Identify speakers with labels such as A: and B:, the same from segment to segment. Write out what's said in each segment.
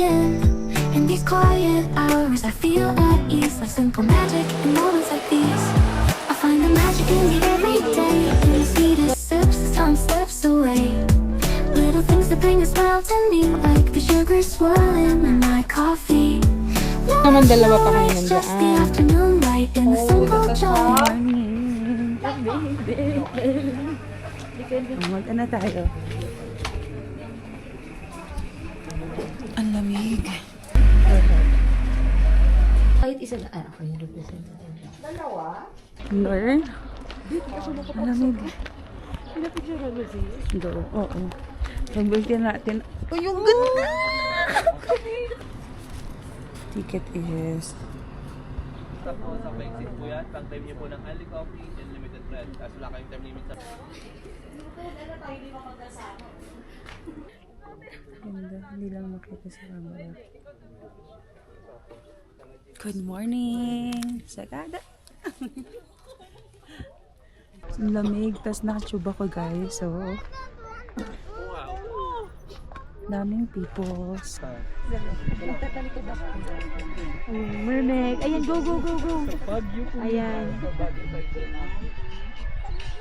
A: begin. In these quiet hours I feel at ease, like simple magic in moments like these. I find the magic in the everyday, in the sweetest sips, the sun slips away. Little things that bring a smile to me, like the sugar swirling in my coffee.
B: Naman dalawa pa kayo
A: It's just the
B: nandiyan.
A: afternoon light in the simple joy.
B: Mag-ano tayo? Ang lamig.
C: Kahit isa na, ako yung representative.
B: Nor? Ang lamig. Do, oo. Pag-birthday natin. Oh, yung ganda! Ticket is...
D: Tapos sa exit po yan, pang time niyo po ng Ali Coffee, unlimited bread. Tapos wala kayong time limit sa...
B: Ganda, hindi lang makita sa camera. Good morning! Sagada! Ang lamig, tas nakatsuba ko guys, so... Daming peoples.
C: Mermaid. Ayan, go, go, go, go. Ayan.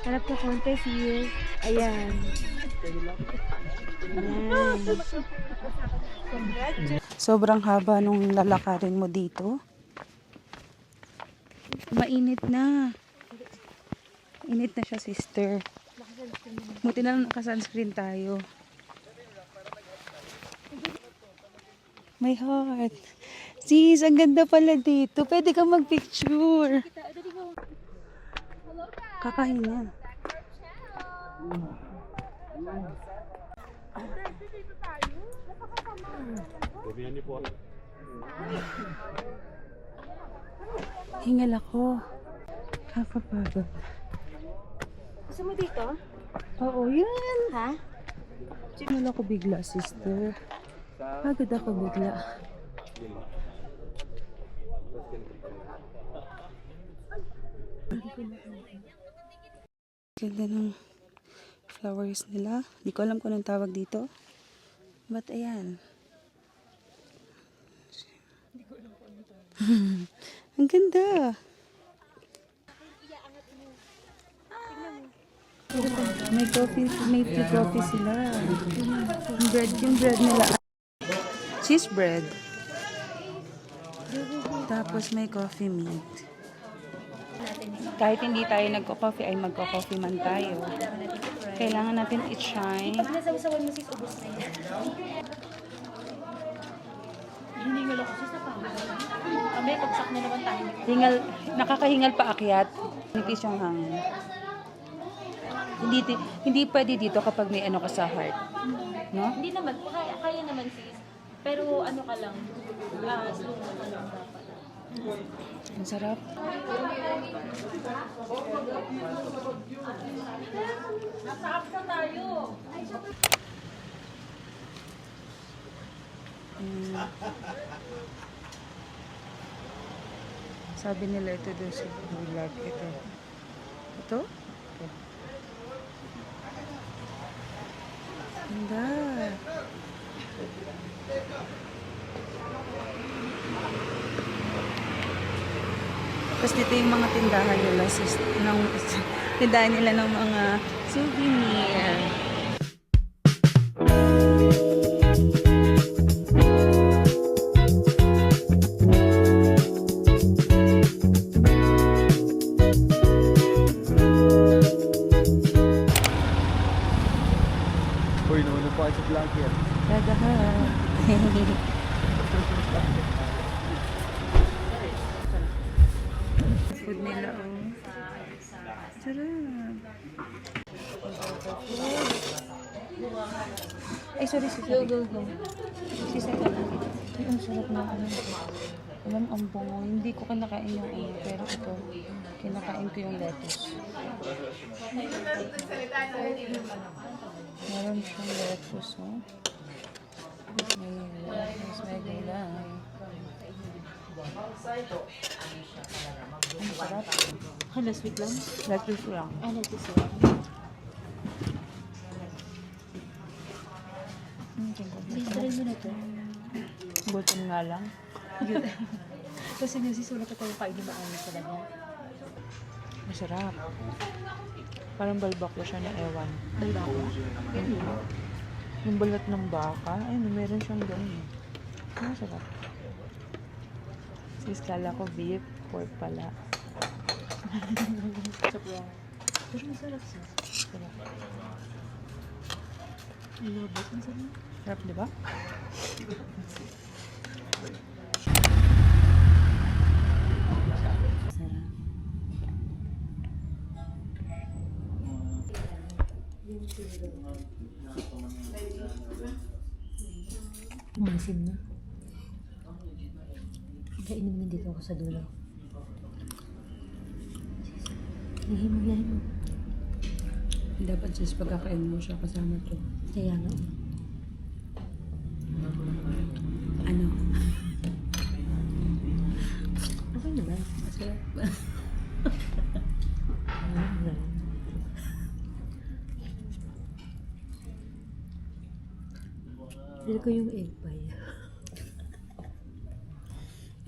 C: Harap ka konti, sis. Ayan. Ayan.
B: Sobrang haba nung lalakarin mo dito. Mainit na. Init na siya, sister. Buti na lang naka-sunscreen tayo. My heart. Sis, ang ganda pala dito. Pwede kang mag-picture. Kakahinga. Hingal ako. Kakapagod.
C: Gusto mo dito?
B: Oo, yan.
C: Ha?
B: Hingal ako bigla, sister. Pagod ako bigla. Ganda ng flowers nila. Hindi ko alam kung anong tawag dito. But ayan. Ang ganda. May coffee, may free coffee sila. Yung bread nila. Cheese bread. Tapos may coffee meat. Kahit hindi tayo nagko-coffee ay magko-coffee man tayo. Kailangan natin i-try.
C: Pag nasawasawan mo, sis, ubos na yan. Hiningal ako, sis, na pa. Kami, pagsak na naman tayo.
B: Hingal, nakakahingal pa akyat. Nipis yung hangin. Hindi pwede dito kapag may ano ka sa heart. No?
C: Hindi naman, kaya naman, sis. Pero ano ka lang, slow mo ka lang dapat.
B: Ang sarap.
C: Nasa na tayo.
B: Sabi nila ito doon sa vlog. Ito. Ito? Ito. Ganda. Tapos dito yung mga tindahan nila. Tindahan nila ng mga souvenir.
D: Uy, nauna po kayo sa vlogger.
B: Dadaha. Food nila, oh. Sarap. Ay, sorry, sorry.
C: Go, go, go.
B: Sisa ka lang. Ay, ang sarap na ano. Alam, ang bungo. Hindi ko kinakain yung ano, pero ito, kinakain ko yung lettuce. Meron siyang lettuce, oh. May lettuce, may gulay. Ang sarap.
C: Hala, sweet lang.
B: Lettuce lang.
C: Ano ito siya?
B: Tingnan ko.
C: Try mo na ito.
B: Gutom nga lang.
E: Kasi nasisulat ko yung kain ni Maayos talaga.
B: Masarap. Parang balbaklo siya na ewan.
E: Balbako?
B: Yung balat ng baka, ay, meron siyang ganun. Masarap. Sis, kala ko beef, pork pala.
E: Sobrang. Pero masarap siya.
B: Sarap.
E: Lobot. Ang sarap.
B: Sarap, di ba?
E: Umasim na. Kainin mo dito ako sa dulo. Yahin mo.
B: Dapat sis, pagkakain mo siya kasama to.
E: Kaya nga.
B: Ano?
E: Okay naman.
B: Masarap.
E: Feel ko yung egg pie.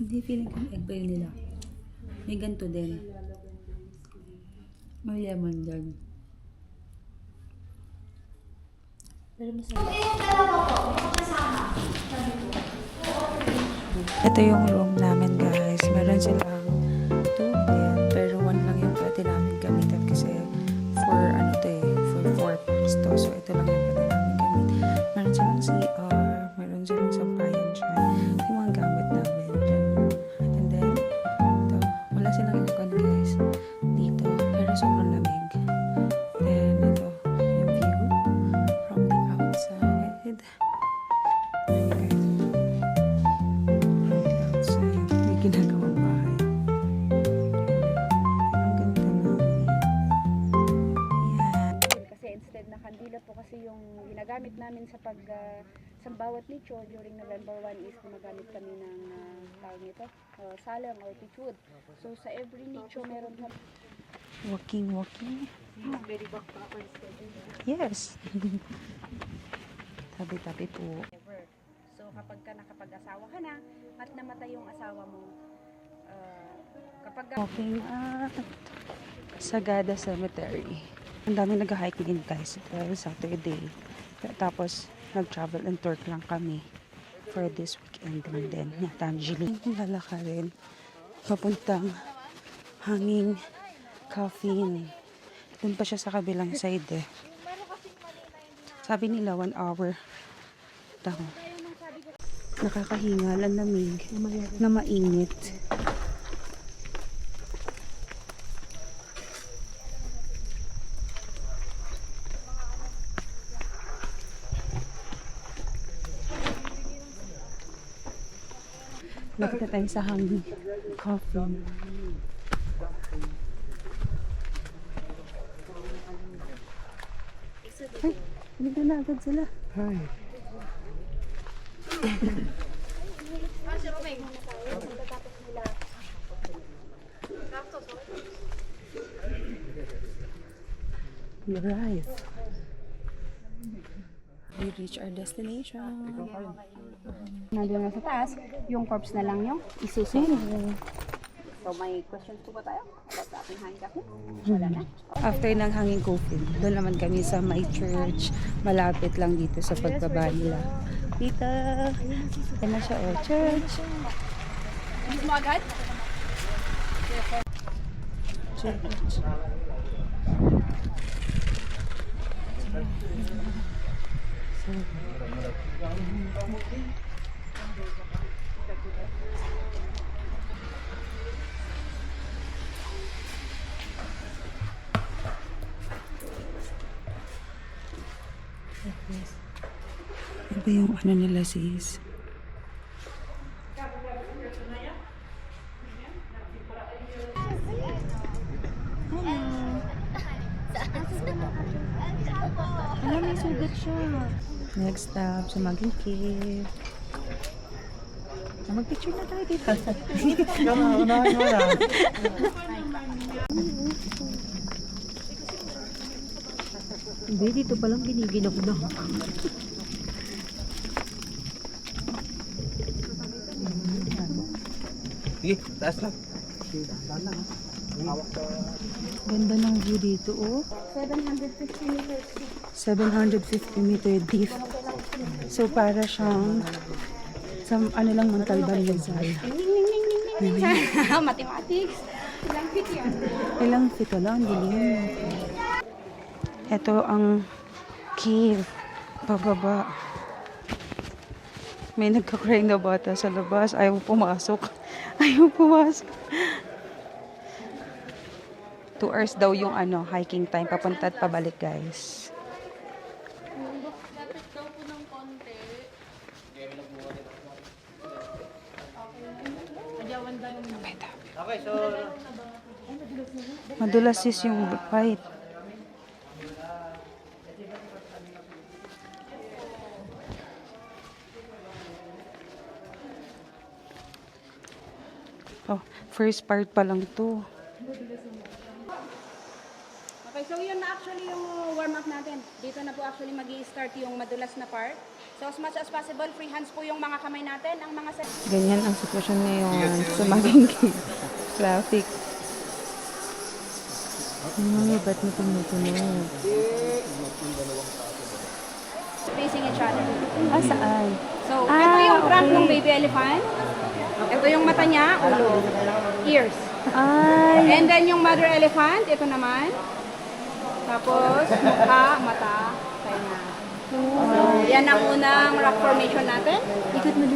B: Hindi, feeling ko yung egg ba yun nila. May ganito din. May lemon din.
E: Pero masarap.
B: Ito yung room namin, guys. Meron silang 2 bed, pero 1 lang yung pwede namin gamitin kasi for ano to eh, for 4 packs to. So ito lang yung pwede namin gamitin. Meron silang CR, meron silang sampayan dyan. Yung mga gamit namin dyan. And then, ito, wala silang aircon, guys. Dito, pero sobrang lamig. Then, ito, yung view from the outside. Ayan, guys. Outside, may ginagawang bahay. Ang ganda namin. Yan.
F: Kasi instead na kandila po kasi yung ginagamit namin sa sa bawat nicho during November 1 is gumagamit kami ng tawag nito, salang or pitwood. So sa every nicho meron kami.
B: Walking.
F: Very back pa ako instead.
B: Yes. Tabi-tabi po.
F: Ever. So kapag ka nakapag-asawa ka na at namatay yung asawa mo, kapag
B: Walking at Sagada Cemetery. Ang daming nag-hiking din, guys. Dahil Saturday. Tapos, nag-travel and tour lang kami for this weekend din. Tangerine. Lalakarin. Papuntang Hanging Caffeine. Doon pa siya sa kabilang side eh. Sabi nila 1 hour. Daw. Nakakahinga, ang lamig. Na mainit. Nakita tayo sa Hanging Coffee. Ay, binigyan na agad sila. Hi. We arrived. We reached our destination.
F: nandun na sa taas, yung corpse na lang yung isusunod. So may questions po ba tayo about sa ating hanging coffin? Wala na.
B: After ng Hanging Coffin, doon naman kami sa my church. Malapit lang dito sa pagbaba nila. Dito. Yan na siya, oh, church.
F: Mismo agad?
B: Church. Ano ba yung ano nila, sis?
F: Ano, may sugat siya.
B: Next stop, sa Maging Cave. Mag-picture na tayo dito.
E: Hindi, dito palang giniginaw na.
D: Sige, taas na.
B: Ganda ng view dito, oh.
F: 750 meters.
B: 750 meter deep. So, para siyang sa ano lang Montalban, Rizal.
F: Mathematics. Ilang feet yan?
B: Ilang feet lang, dilim. Ito ang cave. Pababa. May nagka-cry na bata sa labas. Ayaw pumasok. Ayaw pumasok. 2 hours daw yung hiking time. Papunta at pabalik, guys.
C: Lapit daw po ng konti. Adyawan daw yung
D: Okay, so...
B: Madulas sis yung fight. Oh, first part pa lang to.
F: Okay, so yun na actually yung warm-up natin. Dito na po actually mag-i-start yung madulas na part. So as much as possible, free hands po yung mga kamay natin. Ang mga
B: Ganyan ang sitwasyon ngayon sa Magingki. Traffic. Ba't na tumutunog?
F: facing each other.
B: Ah, saan?
F: So, ito yung front ng baby elephant. Ito yung mata niya, ulo, ears.
B: Ay!
F: And then yung mother elephant, ito naman. Tapos, mukha, mata, tenga. So, yan ang unang rock formation natin.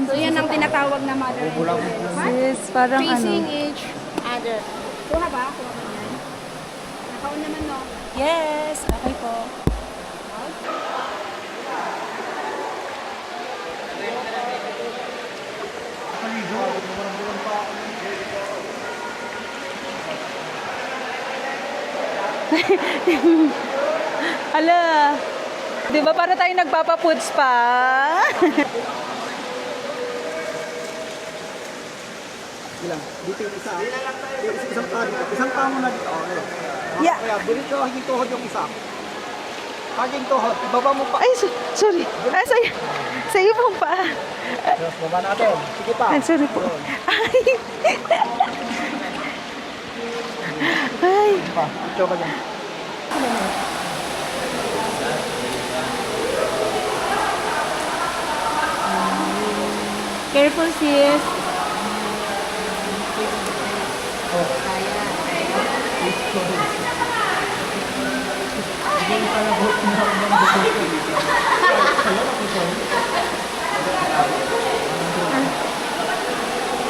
F: So, yan ang tinatawag na mother and baby elephant.
B: Sis, parang
F: Facing each other. Kuha ba? Kuha ba yan? Nakaon naman, no?
B: Yes! Okay po. Ala! Di ba para tayo nagpapapoods pa?
G: Ilang? Dito yung isa. Isang paa mo na dito. Okay.
B: Yeah.
G: Kaya dito haging tuhod yung isa. Haging tuhod. Ibaba mo pa.
B: Ay, sorry. Ah, sa'yo pong pa.
G: Tapos baba natin. Sige pa.
B: Ay, sorry po. Ay! Ay!
G: Pa. Ito ba yan?
F: Careful, sis.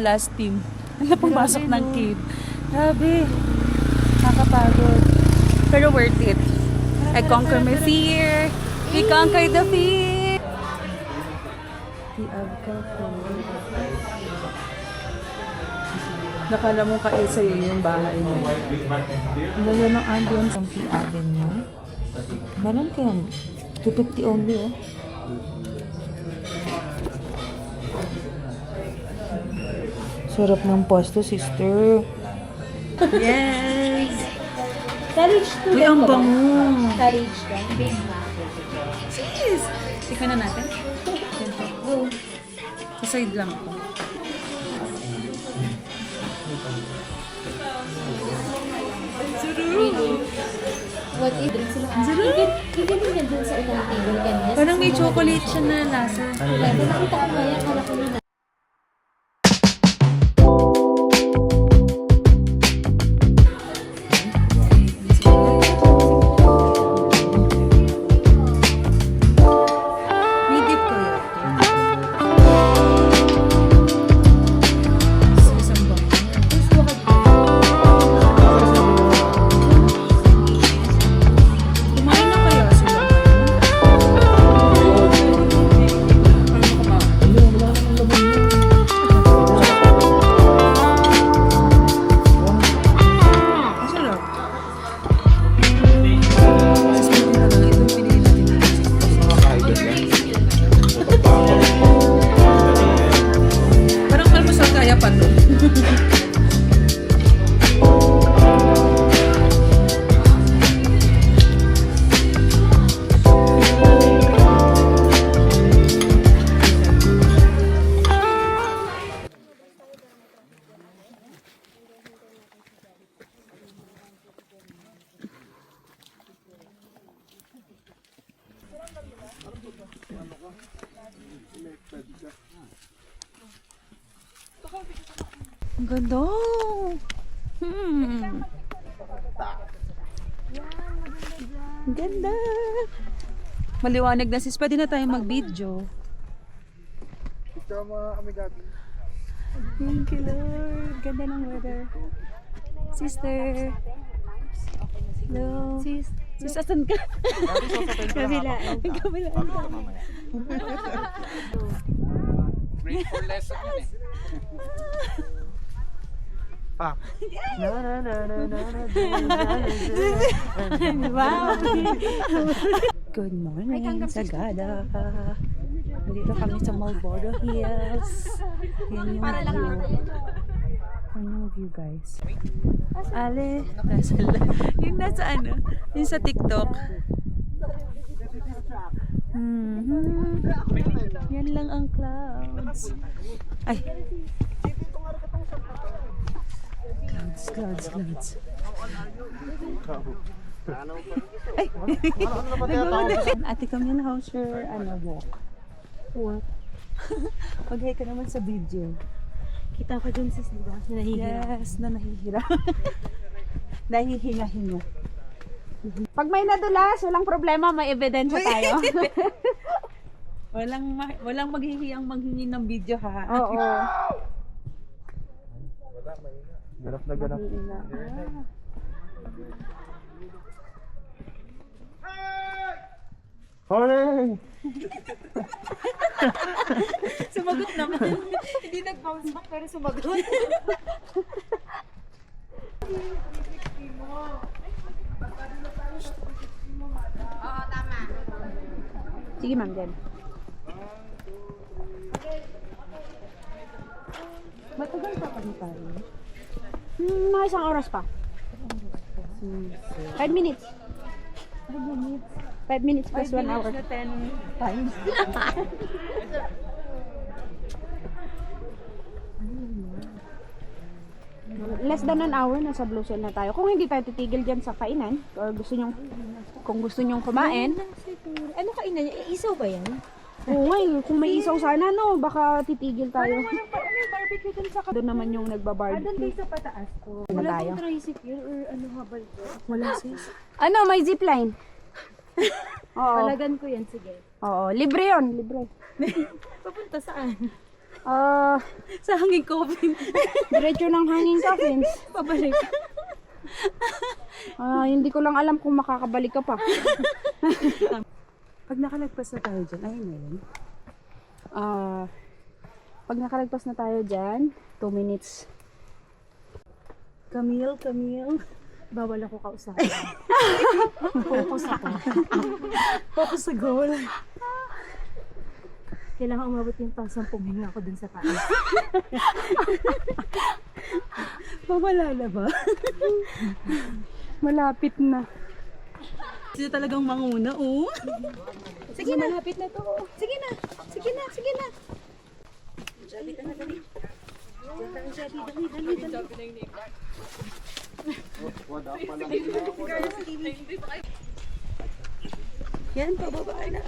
B: Last team. Na pumasok ng cave. Grabe. Nakapagod. Pero worth it. I conquer my fear. We conquer the fear. The Abca Nakala mo kaisa yun yung bahay mo. Ang ganda ng ambience ng P Avenue. Meron kayang 250 only, oh. Sarap ng pwesto, sister. Yes!
E: College to.
B: Uy, ang bango.
E: College to. Big
B: Sis! Tika na natin. Go. Sa side lang ako.
E: What if drink sila? Even yung nandun sa unang table kanina.
B: Parang may chocolate siya na lasa.
E: Nakita ko kaya, kala ko na
B: May dip ko yun. Isang bango. Kumain na kaya sila? Ano kumain? Ang ganda. Ang ganda. Maliwanag na sis. Pwede na tayo mag-video.
G: Picture mo kami gabi.
B: Thank you, Lord. Ganda ng weather. Sister. Hello. Sis, asan ka? Kabilaan. Kabilaan.
G: Break for lesson yun eh. Pa.
B: Wow. Good morning, Sagada. Nandito kami sa Marlboro Hills. Yan yung view. Yan yung view, guys. Ale, yung nasa ano? Yung sa TikTok. Yan lang ang clouds. Ay. Clouds. Ay. Ate kami na house or walk. Walk. Pag-hi ka naman sa video.
E: Kita ko dun sis, diba?
B: Yes, na nahihira. Nahihinga-hinga.
F: Pag may nadulas, walang problema, may ebidensya tayo.
B: Walang maghihiyang manghingi ng video ha.
F: Oo.
G: Ganap na ganap. Hooray!
B: Sumagot naman. Hindi nag-bounce back pero sumagot.
F: Sige ma'am, dyan.
B: Matagal pa kami tayo.
F: Mga isang oras pa. 5 minutes. 5 minutes plus 1 hour.
B: Na 10 times.
F: Less than an hour, nasa Blue Zone na tayo. Kung hindi tayo titigil dyan sa kainan, or kung gusto nyong kumain,
E: Ano kainan niya? Isaw ba yan?
F: oo nga, kung may isaw sana, no, baka titigil tayo.
E: May barbecue dun sa
F: Doon naman yung
E: doon
F: nagbabarbecue.
E: kayo sa pataas ko.
F: Ano
E: Wala
F: tayo?
E: bang tricycle or ano habal ko?
B: Wala sis.
F: Ano, may zipline. Oo.
E: Talagan ko yan, sige.
F: Oo, libre yun, libre.
E: Papunta saan?
B: Sa hanging coffin.
F: Diretso ng hanging coffins.
E: Pabalik.
F: Hindi ko lang alam kung makakabalik ka pa.
B: Pag nakalagpas na tayo dyan, ayun na yun.
F: Pag nakalagpas na tayo dyan, 2 minutes.
B: Camille.
E: Bawal ako kausapin. Focus ako.
B: Focus sa goal.
E: Kailangan umabot yung pang 10 hinga ako dun sa taas.
B: Mawala na ba?
F: Malapit na.
B: Sila talagang manguna, oh.
F: Sige, malapit na to.
B: Sige na. Yan, pababa na.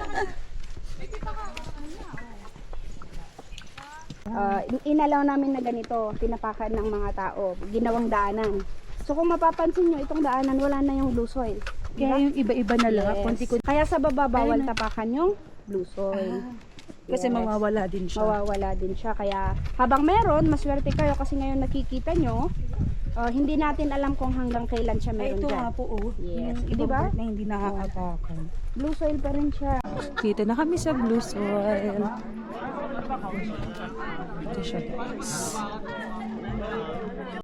F: Inalaw namin na ganito, tinapakan ng mga tao, ginawang daanan. So kung mapapansin nyo, itong daanan, wala na yung blue soil.
B: Kaya yung iba-iba na lang.
F: Yes. Kaya sa baba, bawal tapakan yung blue soil.
B: Kasi
F: Yes.
B: mawawala din siya.
F: Mawawala din siya. Kaya habang meron, maswerte kayo kasi ngayon nakikita nyo, hindi natin alam kung hanggang kailan siya
B: Ay,
F: meron
B: ito
F: dyan.
B: nga po, oh.
F: Yes.
B: Yung
F: Di
B: ibang
F: ba?
B: part na hindi nakakatakan.
F: Blue soil pa rin siya.
B: Dito na kami sa blue soil. Ito siya, guys.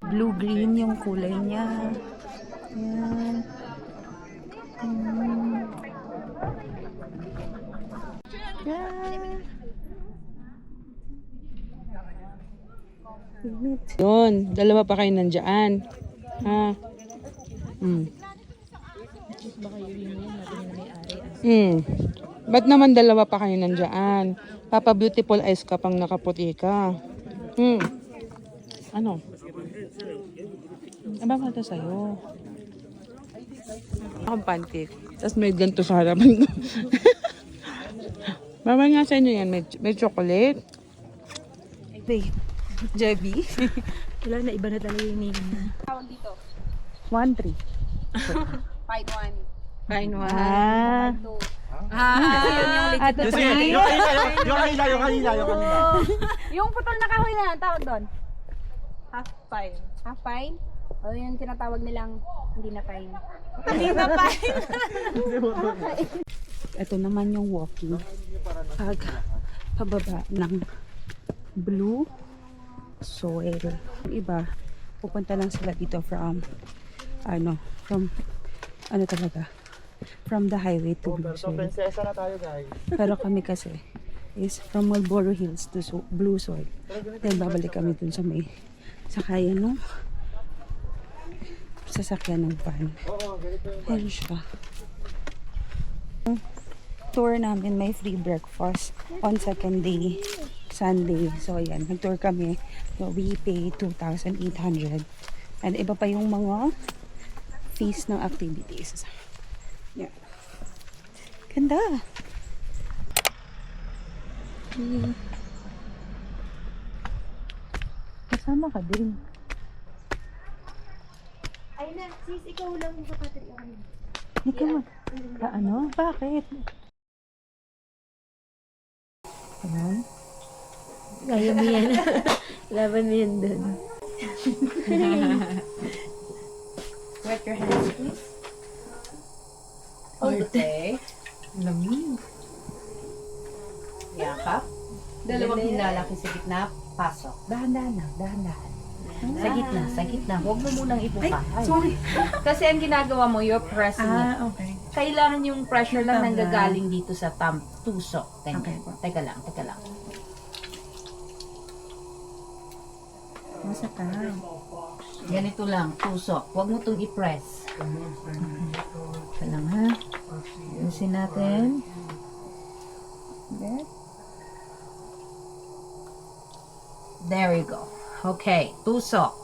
B: Blue-green yung kulay niya. Yan. Yun, dalawa pa kayo nandiyan. Ha? Ba't naman dalawa pa kayo nandiyan? Papa Beautiful Eyes ka pang nakaputi ka. Ano? Ano ba ito sa'yo? Akong pancake. Tapos may ganito sa harapan ko. Mamaya nga sa inyo yan, may chocolate. Hey, Jebby.
C: Wala na, iba na talaga yung name.
F: Tawag dito.
B: 1-3.
F: Fine one.
B: Fine one.
F: Fine two.
B: Kasi yun yung legit na
G: Sige, yung kanina.
F: Yung putol na kahoy na, ang tawag doon?
C: Half fine.
F: Half pine? O yung tinatawag nilang hindi na pine.
C: Hindi na fine.
B: Ito naman yung walking. Pag pababa ng blue soil. Yung iba, pupunta lang sila dito from the highway to blue
G: So,
B: soil.
G: prinsesa na tayo, guys.
B: Pero kami kasi is from Marlboro Hills to blue soil. Then babalik kami dun sa may sakayan ng sasakyan ng van.
G: Oo, ganito yung
B: Ayan siya. Tour namin, may free breakfast on second day, Sunday. So, ayan, nag-tour kami. So, we pay 2,800. And iba pa yung mga fees ng activities. Yan. Ganda! Kasama ka din.
E: Ay na, sis, ikaw lang mo kapatid ako.
B: Ikaw mag... ano? Bakit? Ayan.
E: Kaya mo yan. Laban mo yan dun.
B: Wet your hands, please. Okay. Lamig.
H: Yakap. Dalawang hinlalaki sa gitna. Pasok. Dahan-dahan lang. Dahan-dahan. Sa gitna. Huwag mo munang ipupahay.
B: Sorry.
H: Kasi ang ginagawa mo, you're pressing it.
B: Okay.
H: Kailangan yung pressure lang
B: Tabla.
H: nanggagaling dito sa tusok. Ganyan.
B: Okay po.
H: Teka lang.
B: Masakal.
H: Ganito lang, tusok. Huwag mo itong i-press. Teka lang ha. Ayusin natin. There we go. Okay, tusok.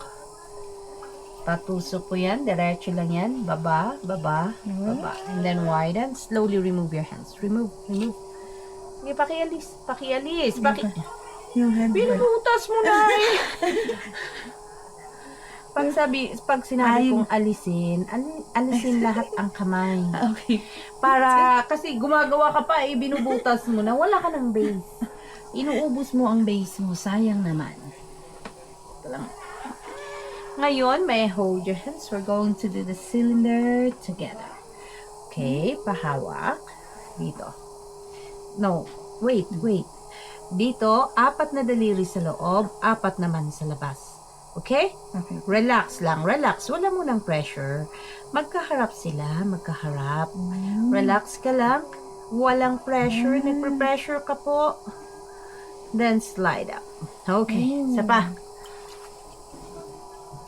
H: Patusok po yan. Diretso lang yan. Baba, baba, baba. And then widen. Slowly remove your hands. Remove. Sige, pakialis.
B: Yung head.
H: Pinubutas mo na eh. Pag sinabi kong alisin lahat ang kamay.
B: Okay.
H: Para, kasi gumagawa ka pa eh, binubutas mo na, wala ka ng base. Inuubos mo ang base mo, sayang naman. Ito lang. Ngayon, may hold your hands. We're going to do the cylinder together. Okay, pahawak. Dito. No, wait. Dito, 4 na daliri sa loob, 4 naman sa labas. Okay?
B: Okay.
H: Relax lang, relax. Wala mo ng pressure. Magkaharap sila, magkaharap. Relax ka lang. Walang pressure. Nagpe-pressure ka po. Then slide up. Okay, isa pa.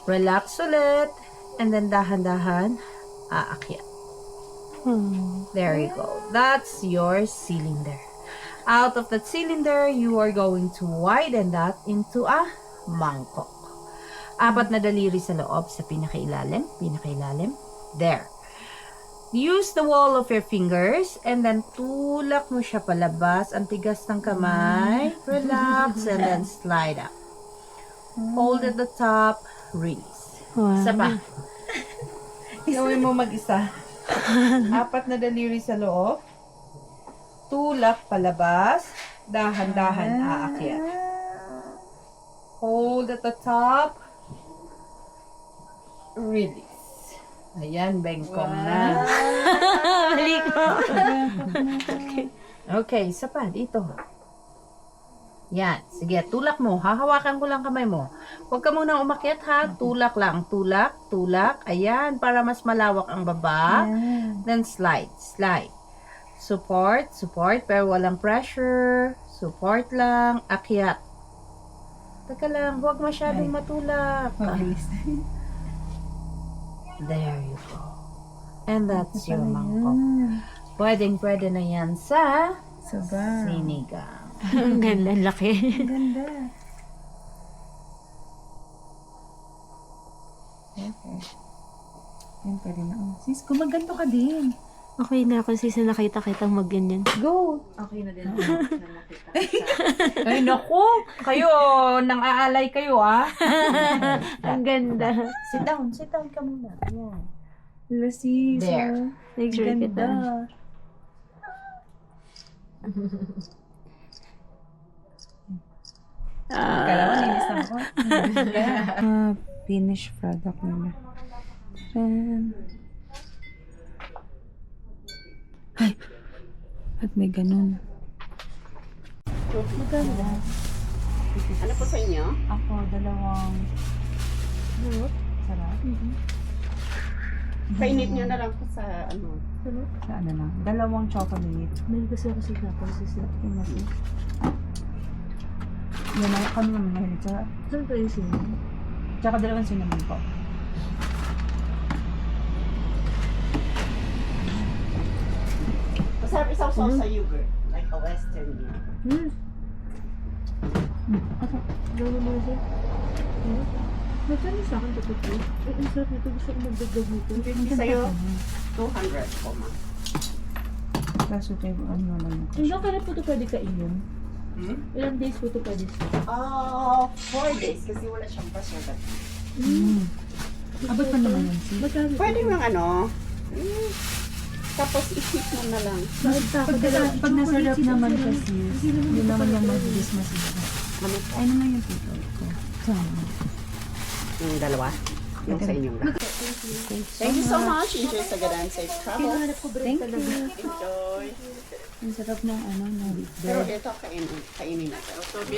H: Relax ulit. And then dahan-dahan, aakyat. There you go. That's your cylinder. Out of that cylinder, you are going to widen that into a mangkok. 4 na daliri sa loob sa pinakailalim. There. Use the wall of your fingers and then tulak mo siya palabas. Ang tigas ng kamay. Relax and then slide up. Hold at the top. Release. Isa pa. Gawin mo mag-isa. 4 na daliri sa loob. Tulak palabas. Dahan-dahan aakyat. Hold at the top. Release. Ayan, bengkong na. Okay, isa pa, dito. Yan, sige, tulak mo. Hahawakan ko lang kamay mo. Huwag ka munang umakyat ha. Tulak lang. Tulak. Ayan, para mas malawak ang baba. Then slide. Support, pero walang pressure. Support lang. Akyat. Teka lang, huwag masyadong matulak. There you go. And that's your mangkok. Pwede na yan sa sinigang.
E: Ang ganda, laki.
B: Ganda. Okay. Yan, pwede na. Sis, gumaganto ka din.
E: Okay na ako sis na nakita-kitang mag-ganyan.
H: Go! Okay na din. Ay, naku! Kayo, nang aalay kayo, ah.
E: Ang ganda.
H: Sit down ka muna. Ayan.
B: Wala sis.
H: There.
E: Make sure kita.
B: Finished product nila. Yan. Ay! At may ganun.
I: Ano po sa inyo?
B: Ako, dalawang... Sarap.
I: Painit nyo na lang po sa ano.
B: Sa ano lang. Dalawang chocolate.
E: Meron kasi ako sis na sis na.
B: Yan na, kami naman mahilig sa...
E: Saan pa yung sino?
B: Tsaka dalawang cinnamon po.
I: Masarap isaw-saw sa yogurt. Like a western meal.
E: Gawin mo na siya. Magkano sa akin ito po? Ang sarap nito. Gusto ko magdagdag nito.
I: Sa'yo, 200 po ma.
B: Kaso tayo, ano lang.
E: Ilang kailan po ito pwede kainin?
I: Hmm?
E: Ilang days po ito pwede siya?
I: 4 days kasi wala siyang preservative.
B: Abot pa naman yan, sis.
E: Magkano?
I: Pwede mo ano, tapos i-heat mo na lang.
B: Pag nasarap naman kasi, yun naman yung mabilis masisa.
I: Ano po?
B: Ay naman yung people ko. Sama.
I: Yung dalawa? Yung sa inyong lahat. Thank you so much. Enjoy sa Gadan. Safe travels.
B: Thank you.
I: Enjoy.
B: Ang sarap ng ano, na
I: Pero ito kainin natin. So,